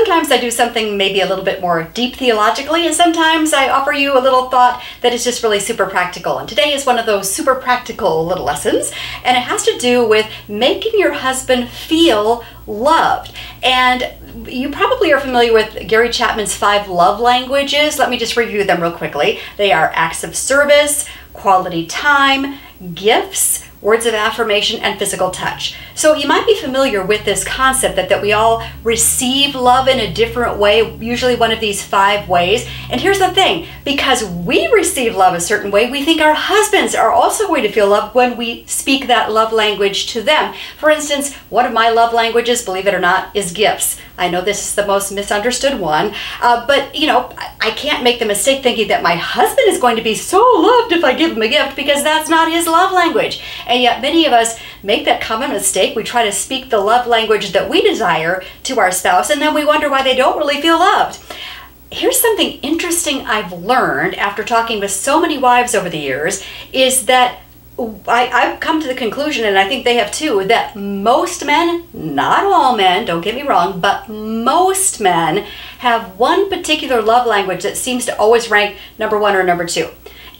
sometimes I do something maybe a little bit more deep theologically, and sometimes I offer you a little thought that is just really super practical. And today is one of those super practical little lessons, and it has to do with making your husband feel loved. And you probably are familiar with Gary Chapman's 5 love languages. Let me just review them real quickly. They are acts of service, quality time, gifts, words of affirmation, and physical touch. So you might be familiar with this concept that we all receive love in a different way, usually one of these 5 ways. And here's the thing, because we receive love a certain way, we think our husbands are also going to feel loved when we speak that love language to them. For instance, one of my love languages, believe it or not, is gifts. I know this is the most misunderstood one, but you know, I can't make the mistake thinking that my husband is going to be so loved if I give him a gift, because that's not his love language. And yet many of us make that common mistake. We try to speak the love language that we desire to our spouse, and then we wonder why they don't really feel loved. Here's something interesting I've learned after talking with so many wives over the years, is that I've come to the conclusion, and I think they have too, that most men, not all men, don't get me wrong, but most men have one particular love language that seems to always rank number 1 or number 2.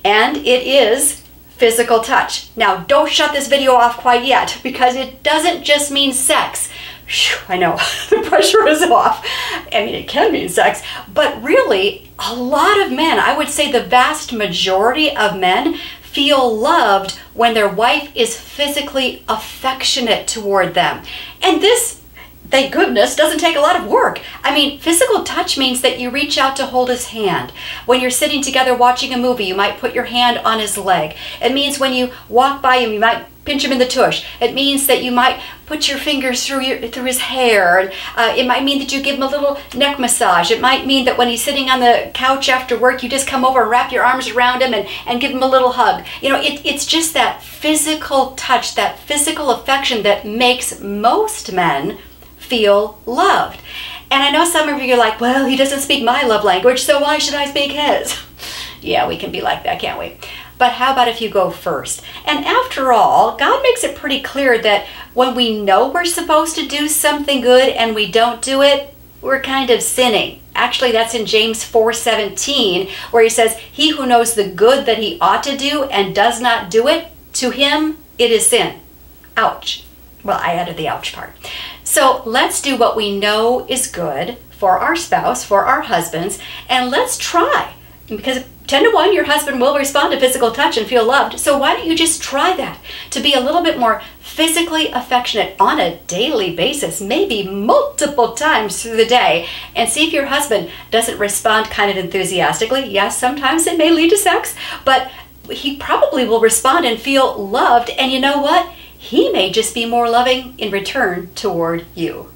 And it is physical touch. Now, don't shut this video off quite yet, because it doesn't just mean sex. Whew, I know, the pressure is off. I mean, it can mean sex, but really, a lot of men, I would say the vast majority of men, feel loved when their wife is physically affectionate toward them. And this, thank goodness, doesn't take a lot of work. I mean, physical touch means that you reach out to hold his hand. When you're sitting together watching a movie, you might put your hand on his leg. It means when you walk by him, you might pinch him in the tush. It means that you might put your fingers through his hair. And it might mean that you give him a little neck massage. It might mean that when he's sitting on the couch after work, you just come over and wrap your arms around him and give him a little hug. You know, it's just that physical touch, that physical affection that makes most men feel loved. And I know some of you are like, well, he doesn't speak my love language, so why should I speak his? Yeah, we can be like that, can't we? But how about if you go first? And after all, God makes it pretty clear that when we know we're supposed to do something good and we don't do it, we're kind of sinning. Actually, that's in James 4:17, where he says, he who knows the good that he ought to do and does not do it, to him it is sin. Ouch. Well, I added the ouch part. So let's do what we know is good for our spouse, for our husbands, and let's try. Because 10 to 1, your husband will respond to physical touch and feel loved. So why don't you just try that, to be a little bit more physically affectionate on a daily basis, maybe multiple times through the day, and see if your husband doesn't respond kind of enthusiastically. Yes, sometimes it may lead to sex, but he probably will respond and feel loved. And you know what? He may just be more loving in return toward you.